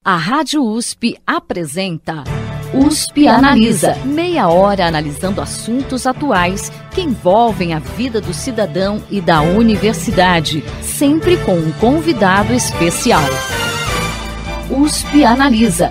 A Rádio USP apresenta USP Analisa. Meia hora analisando assuntos atuais que envolvem a vida do cidadão e da universidade, sempre com um convidado especial. USP Analisa.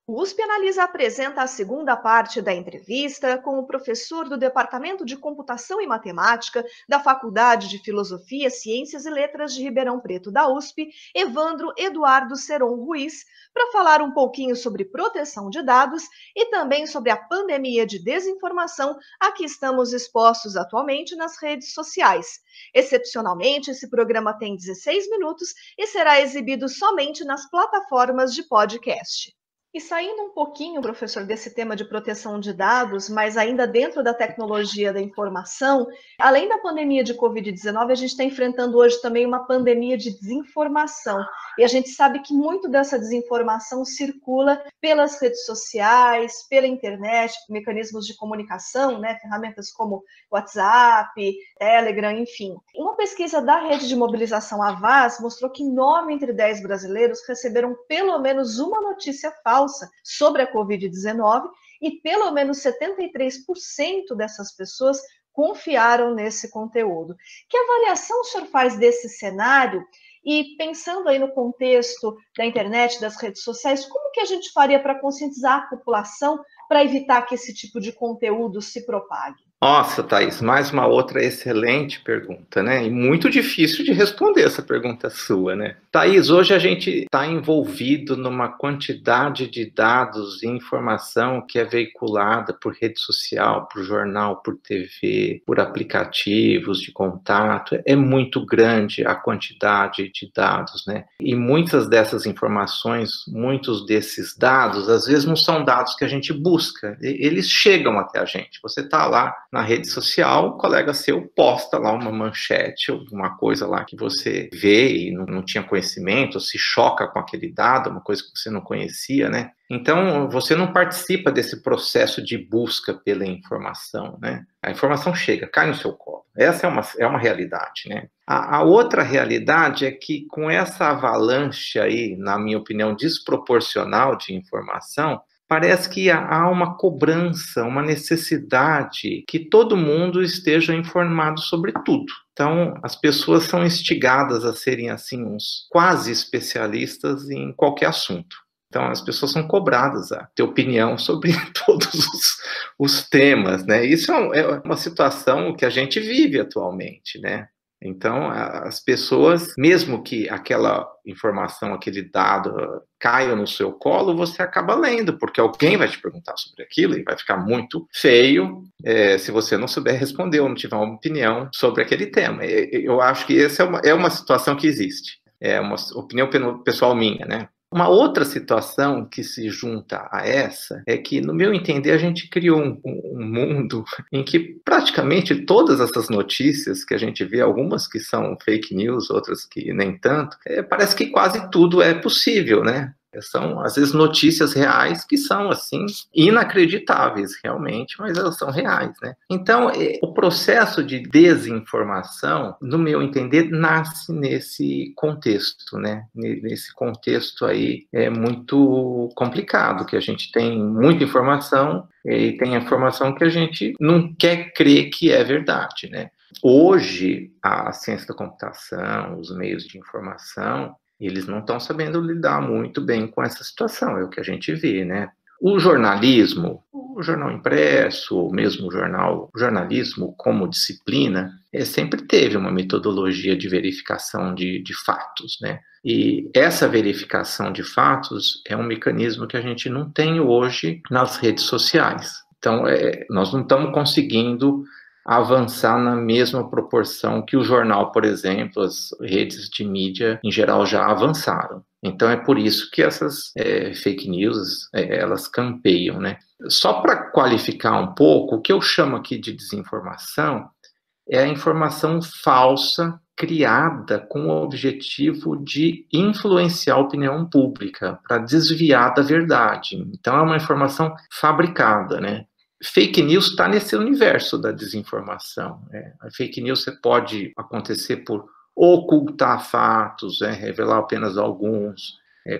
O USP Analisa apresenta a segunda parte da entrevista com o professor do Departamento de Computação e Matemática da Faculdade de Filosofia, Ciências e Letras de Ribeirão Preto da USP, Evandro Eduardo Seron Ruiz, para falar um pouquinho sobre proteção de dados e também sobre a pandemia de desinformação a que estamos expostos atualmente nas redes sociais. Excepcionalmente, esse programa tem 16 minutos e será exibido somente nas plataformas de podcast. E saindo um pouquinho, professor, desse tema de proteção de dados, mas ainda dentro da tecnologia da informação, além da pandemia de Covid-19, a gente está enfrentando hoje também uma pandemia de desinformação. E a gente sabe que muito dessa desinformação circula pelas redes sociais, pela internet, mecanismos de comunicação, né, ferramentas como WhatsApp, Telegram, enfim. Uma pesquisa da Rede de Mobilização Havas mostrou que 9 entre 10 brasileiros receberam pelo menos uma notícia falsa sobre a Covid-19 e pelo menos 73% dessas pessoas confiaram nesse conteúdo. Que avaliação o senhor faz desse cenário? E pensando aí no contexto da internet, das redes sociais, como que a gente faria para conscientizar a população para evitar que esse tipo de conteúdo se propague? Nossa, Thaís, mais uma outra excelente pergunta, né? E muito difícil de responder essa pergunta sua, né? Thaís, hoje a gente está envolvido numa quantidade de dados e informação que é veiculada por rede social, por jornal, por TV, por aplicativos de contato. É muito grande a quantidade de dados, né? E muitas dessas informações, muitos desses dados, às vezes não são dados que a gente busca, eles chegam até a gente. Você está lá na rede social, o colega seu posta lá uma manchete, alguma coisa lá que você vê e não tinha conhecimento, ou se choca com aquele dado, uma coisa que você não conhecia, né? Então, você não participa desse processo de busca pela informação, né? A informação chega, cai no seu colo. Essa é uma realidade, né? A outra realidade é que com essa avalanche aí, na minha opinião, desproporcional de informação, parece que há uma cobrança, uma necessidade que todo mundo esteja informado sobre tudo. Então, as pessoas são instigadas a serem, assim, uns quase especialistas em qualquer assunto. Então, as pessoas são cobradas a ter opinião sobre todos os temas, né? Isso é uma situação que a gente vive atualmente, né? Então, as pessoas, mesmo que aquela informação, aquele dado caia no seu colo, você acaba lendo, porque alguém vai te perguntar sobre aquilo e vai ficar muito feio se você não souber responder ou não tiver uma opinião sobre aquele tema. Eu acho que essa é uma situação que existe. É uma opinião pessoal minha, né? Uma outra situação que se junta a essa é que, no meu entender, a gente criou um mundo em que praticamente todas essas notícias que a gente vê, algumas que são fake news, outras que nem tanto, parece que quase tudo é possível, né? São, às vezes, notícias reais que são, assim, inacreditáveis, realmente, mas elas são reais, né? Então, o processo de desinformação, no meu entender, nasce nesse contexto, né? Nesse contexto aí é muito complicado, que a gente tem muita informação e tem informação que a gente não quer crer que é verdade, né? Hoje, a ciência da computação, os meios de informação, eles não estão sabendo lidar muito bem com essa situação, é o que a gente vê, né? O jornalismo, o jornal impresso, ou mesmo o jornalismo como disciplina, sempre teve uma metodologia de verificação de fatos, né? E essa verificação de fatos é um mecanismo que a gente não tem hoje nas redes sociais. Então, nós não estamos conseguindo avançar na mesma proporção que o jornal, por exemplo, as redes de mídia em geral já avançaram. Então é por isso que essas fake news, elas campeiam, né? Só para qualificar um pouco, o que eu chamo aqui de desinformação é a informação falsa criada com o objetivo de influenciar a opinião pública, para desviar da verdade. Então é uma informação fabricada, né? fake news está nesse universo da desinformação. A fake news pode acontecer por ocultar fatos, revelar apenas alguns,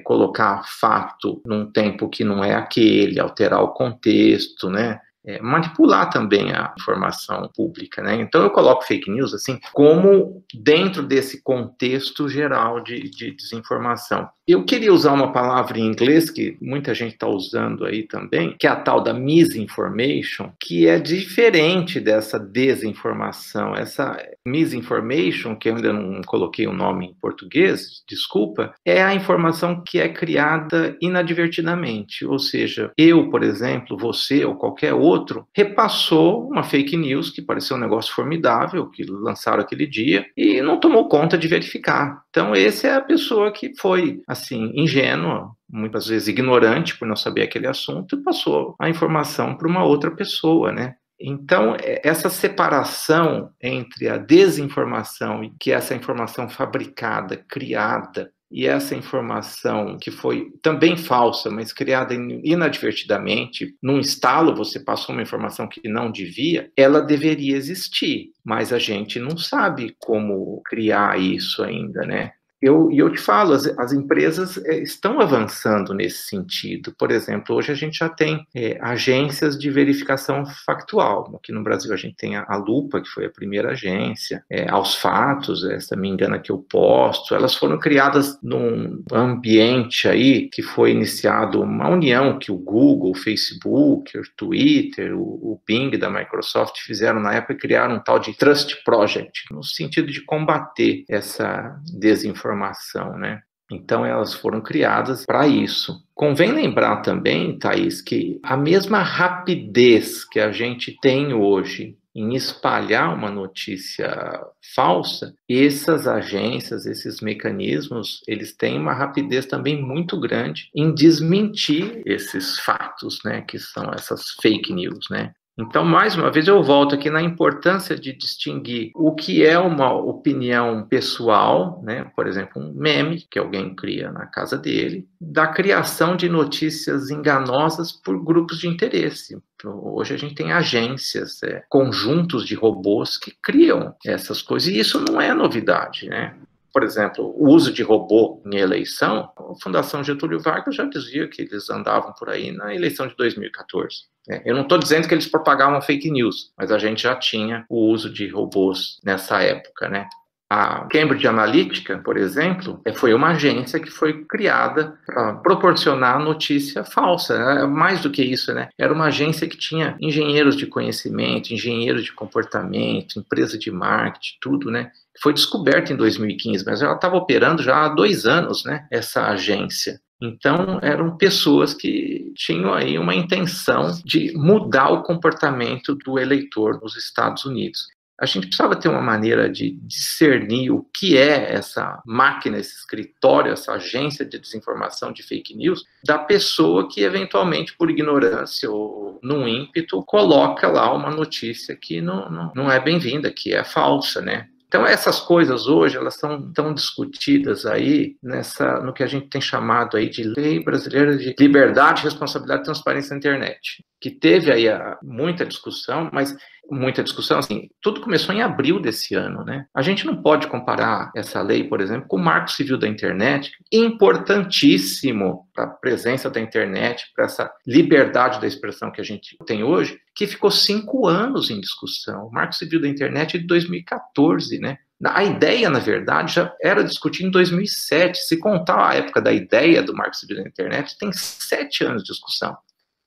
colocar fato num tempo que não é aquele, alterar o contexto, né? Manipular também a informação pública, né? Então eu coloco fake news assim como dentro desse contexto geral de desinformação. Eu queria usar uma palavra em inglês que muita gente está usando aí também, que é a tal da misinformation, que é diferente dessa desinformação. Essa misinformation, que eu ainda não coloquei o nome em português, desculpa, é a informação que é criada inadvertidamente. Ou seja, eu, por exemplo, você ou qualquer outro, repassou uma fake news que pareceu um negócio formidável, que lançaram aquele dia, e não tomou conta de verificar. Então, essa é a pessoa que foi, assim, ingênua, muitas vezes ignorante por não saber aquele assunto, e passou a informação para uma outra pessoa, né? Então, essa separação entre a desinformação, que é essa informação fabricada, criada, e essa informação que foi também falsa, mas criada inadvertidamente, num estalo você passou uma informação que não devia, ela deveria existir, mas a gente não sabe como criar isso ainda, né? Eu te falo, as empresas estão avançando nesse sentido. Por exemplo, hoje a gente já tem agências de verificação factual. Aqui no Brasil a gente tem a Lupa, que foi a primeira agência, Aos Fatos, essa Me Engana Que Eu Posto. Elas foram criadas num ambiente aí que foi iniciado uma união que o Google, o Facebook, o Twitter, o Bing da Microsoft fizeram na época e criaram um tal de Trust Project, no sentido de combater essa desinformação, né? Então, elas foram criadas para isso. Convém lembrar também, Thaís, que a mesma rapidez que a gente tem hoje em espalhar uma notícia falsa, essas agências, esses mecanismos, eles têm uma rapidez também muito grande em desmentir esses fatos, né, que são essas fake news, né? Então, mais uma vez, eu volto aqui na importância de distinguir o que é uma opinião pessoal, né? Por exemplo, um meme que alguém cria na casa dele, da criação de notícias enganosas por grupos de interesse. Hoje a gente tem agências, conjuntos de robôs que criam essas coisas, e isso não é novidade, né? Por exemplo, o uso de robô em eleição, a Fundação Getúlio Vargas já dizia que eles andavam por aí na eleição de 2014. Eu não estou dizendo que eles propagavam fake news, mas a gente já tinha o uso de robôs nessa época, né? A Cambridge Analytica, por exemplo, foi uma agência que foi criada para proporcionar notícia falsa. Mais do que isso, né? Era uma agência que tinha engenheiros de conhecimento, engenheiros de comportamento, empresa de marketing, tudo, né? Foi descoberta em 2015, mas ela estava operando já há 2 anos, né? Essa agência. Então, eram pessoas que tinham aí uma intenção de mudar o comportamento do eleitor nos Estados Unidos. A gente precisava ter uma maneira de discernir o que é essa máquina, esse escritório, essa agência de desinformação, de fake news, da pessoa que, eventualmente, por ignorância ou num ímpeto, coloca lá uma notícia que não é bem-vinda, que é falsa, né? Então, essas coisas hoje, elas são tão discutidas aí no que a gente tem chamado aí de Lei Brasileira de Liberdade, Responsabilidade e Transparência na Internet, que teve aí muita discussão, mas muita discussão, assim, tudo começou em abril desse ano, né? A gente não pode comparar essa lei, por exemplo, com o Marco Civil da Internet, importantíssimo para a presença da internet, para essa liberdade da expressão que a gente tem hoje, que ficou 5 anos em discussão. O Marco Civil da Internet é de 2014, né? A ideia, na verdade, já era discutida em 2007. Se contar a época da ideia do Marco Civil da Internet, tem 7 anos de discussão.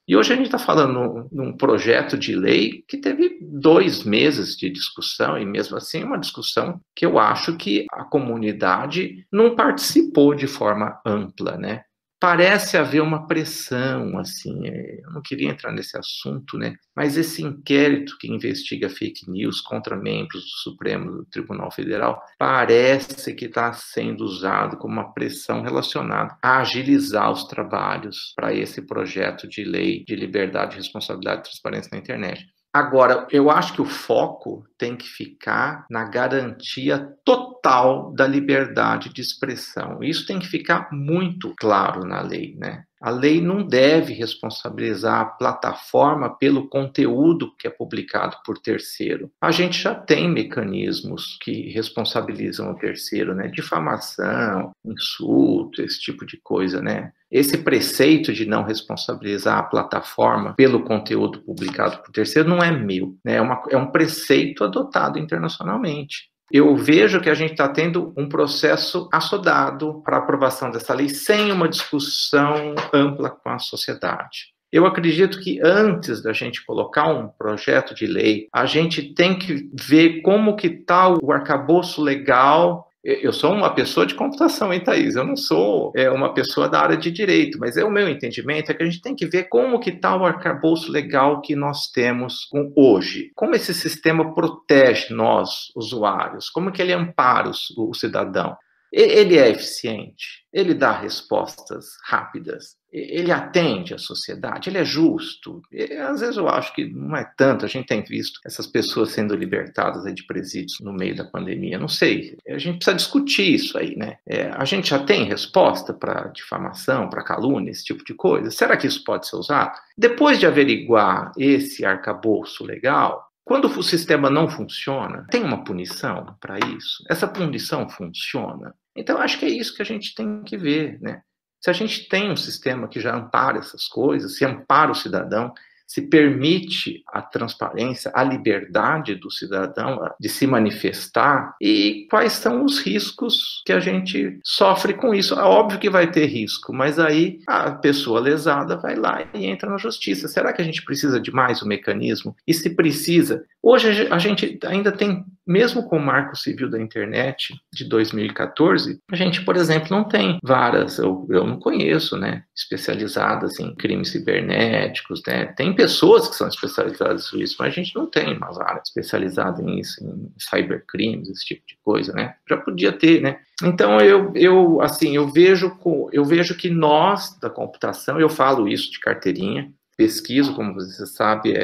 E hoje a gente está falando num projeto de lei que teve 2 meses de discussão, e mesmo assim uma discussão que eu acho que a comunidade não participou de forma ampla, né? Parece haver uma pressão, assim, eu não queria entrar nesse assunto, né? Mas esse inquérito que investiga fake news contra membros do Supremo Tribunal Federal parece que está sendo usado como uma pressão relacionada a agilizar os trabalhos para esse projeto de lei de liberdade, responsabilidade e transparência na internet. Agora, eu acho que o foco tem que ficar na garantia total da liberdade de expressão. Isso tem que ficar muito claro na lei, né? A lei não deve responsabilizar a plataforma pelo conteúdo que é publicado por terceiro. A gente já tem mecanismos que responsabilizam o terceiro, né? Difamação, insulto, esse tipo de coisa, né? Esse preceito de não responsabilizar a plataforma pelo conteúdo publicado por terceiro não é meu, né? É um preceito adotado internacionalmente. Eu vejo que a gente está tendo um processo assodado para a aprovação dessa lei sem uma discussão ampla com a sociedade. Eu acredito que antes da gente colocar um projeto de lei, a gente tem que ver como que está o arcabouço legal. Eu sou uma pessoa de computação, hein, Thaís? Eu não sou uma pessoa da área de direito, mas o meu entendimento é que a gente tem que ver como que está o arcabouço legal que nós temos hoje. Como esse sistema protege nós, usuários? Como que ele ampara o cidadão? Ele é eficiente? Ele dá respostas rápidas? Ele atende à sociedade? Ele é justo? Às vezes eu acho que não é tanto. A gente tem visto essas pessoas sendo libertadas de presídios no meio da pandemia. Não sei. A gente precisa discutir isso aí, né? A gente já tem resposta para difamação, para calúnia, esse tipo de coisa? Será que isso pode ser usado? Depois de averiguar esse arcabouço legal, quando o sistema não funciona, tem uma punição para isso? Essa punição funciona? Então, acho que é isso que a gente tem que ver, né? Se a gente tem um sistema que já ampara essas coisas, se ampara o cidadão, se permite a transparência, a liberdade do cidadão de se manifestar, e quais são os riscos que a gente sofre com isso. É óbvio que vai ter risco, mas aí a pessoa lesada vai lá e entra na justiça. Será que a gente precisa de mais um mecanismo? E se precisa, hoje a gente ainda tem, mesmo com o Marco Civil da Internet de 2014, a gente, por exemplo, não tem varas, eu não conheço, né, especializadas em crimes cibernéticos, né? Tem pessoas que são especializadas nisso, mas a gente não tem uma vara especializada nisso, em cybercrimes, esse tipo de coisa, né? Já podia ter, né? Então, eu vejo que nós, da computação, eu falo isso de carteirinha, pesquiso, como você sabe,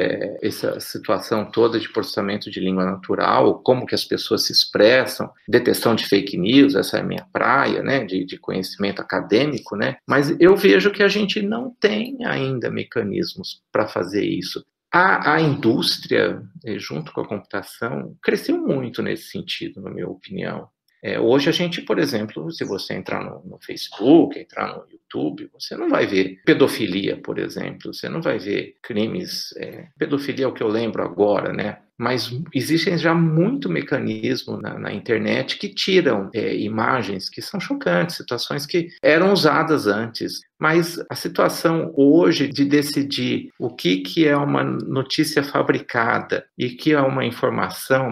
essa situação toda de processamento de língua natural, como que as pessoas se expressam, detecção de fake news, essa é a minha praia, né, de conhecimento acadêmico, né, mas eu vejo que a gente não tem ainda mecanismos para fazer isso. A indústria, junto com a computação, cresceu muito nesse sentido, na minha opinião. Hoje a gente, por exemplo, se você entrar no Facebook, entrar no YouTube, você não vai ver pedofilia, por exemplo, você não vai ver crimes, pedofilia é o que eu lembro agora, né? Mas existem já muito mecanismo na internet que tiram imagens que são chocantes, situações que eram usadas antes. Mas a situação hoje de decidir o que é uma notícia fabricada e que é uma informação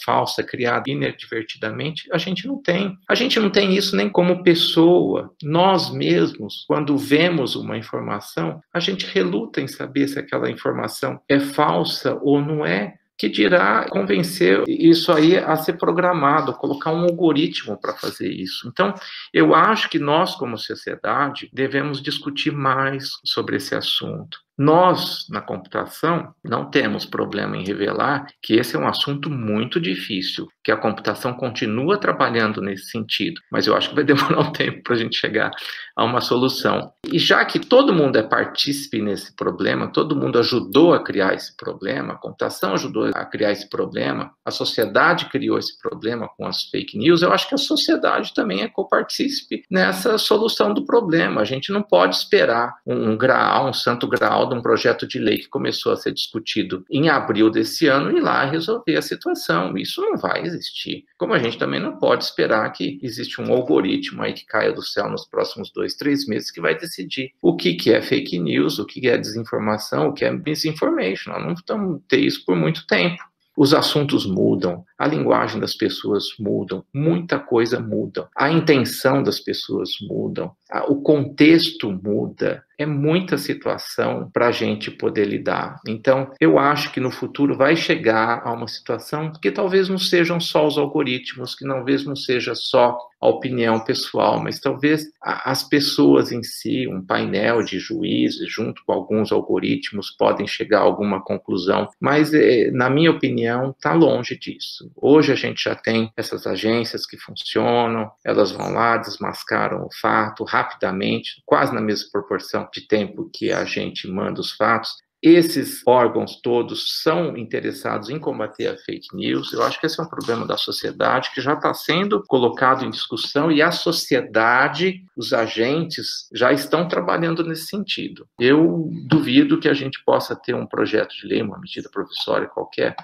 falsa criada inadvertidamente, a gente não tem. A gente não tem isso nem como pessoa. Nós mesmos, quando vemos uma informação, a gente reluta em saber se aquela informação é falsa ou não é. Que dirá convencer isso aí a ser programado, colocar um algoritmo para fazer isso. Então, eu acho que nós, como sociedade, devemos discutir mais sobre esse assunto. Nós, na computação, não temos problema em revelar que esse é um assunto muito difícil, que a computação continua trabalhando nesse sentido, mas eu acho que vai demorar um tempo para a gente chegar a uma solução. E já que todo mundo é partícipe nesse problema, todo mundo ajudou a criar esse problema, a computação ajudou a criar esse problema, a sociedade criou esse problema com as fake news, eu acho que a sociedade também é copartícipe nessa solução do problema. A gente não pode esperar um santo graal de um projeto de lei que começou a ser discutido em abril desse ano e ir lá resolver a situação. Isso não vai existir. Como a gente também não pode esperar que existe um algoritmo aí que caia do céu nos próximos 2, 3 meses que vai decidir o que é fake news, o que é desinformação, o que é misinformation. Nós não vamos ter isso por muito tempo. Os assuntos mudam, a linguagem das pessoas mudam, muita coisa muda, a intenção das pessoas mudam, o contexto muda. é muita situação para a gente poder lidar. Então, eu acho que no futuro vai chegar a uma situação que talvez não sejam só os algoritmos, que talvez não seja só a opinião pessoal, mas talvez as pessoas em si, um painel de juízes, junto com alguns algoritmos, podem chegar a alguma conclusão, mas, na minha opinião, está longe disso. Hoje a gente já tem essas agências que funcionam, elas vão lá, desmascaram o fato rapidamente, quase na mesma proporção de tempo que a gente manda os fatos. Esses órgãos todos são interessados em combater a fake news. Eu acho que esse é um problema da sociedade que já está sendo colocado em discussão e a sociedade, os agentes, já estão trabalhando nesse sentido. Eu duvido que a gente possa ter um projeto de lei, uma medida provisória qualquer,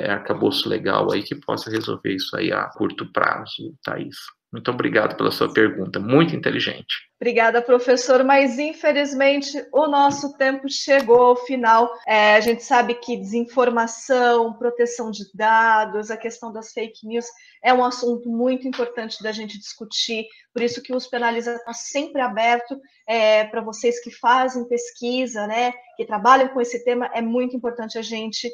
arcabouço legal aí que possa resolver isso aí a curto prazo, Thaís. Muito obrigado pela sua pergunta, muito inteligente. Obrigada, professor, mas infelizmente o nosso tempo chegou ao final. A gente sabe que desinformação, proteção de dados, a questão das fake news é um assunto muito importante da gente discutir, por isso que o USP Analisa está sempre aberto para vocês que fazem pesquisa, né, que trabalham com esse tema, é muito importante a gente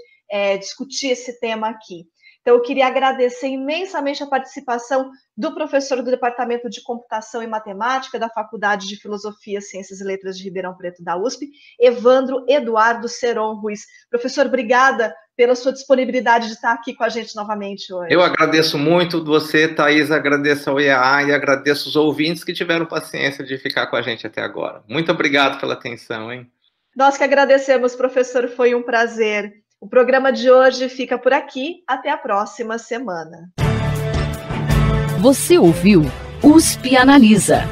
discutir esse tema aqui. Então, eu queria agradecer imensamente a participação do professor do Departamento de Computação e Matemática da Faculdade de Filosofia, Ciências e Letras de Ribeirão Preto da USP, Evandro Eduardo Seron Ruiz. Professor, obrigada pela sua disponibilidade de estar aqui com a gente novamente hoje. Eu agradeço muito você, Thaís, agradeço ao IAA e agradeço os ouvintes que tiveram paciência de ficar com a gente até agora. Muito obrigado pela atenção, hein? Nós que agradecemos, professor, foi um prazer. O programa de hoje fica por aqui. Até a próxima semana. Você ouviu USP Analisa,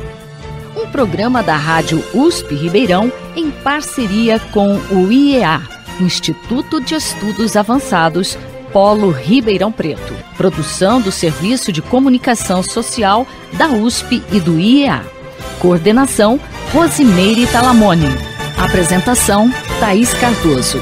um programa da Rádio USP Ribeirão em parceria com o IEA, Instituto de Estudos Avançados, Polo Ribeirão Preto. Produção do Serviço de Comunicação Social da USP e do IEA. Coordenação, Rosimeire Talamone. Apresentação, Thaís Cardoso.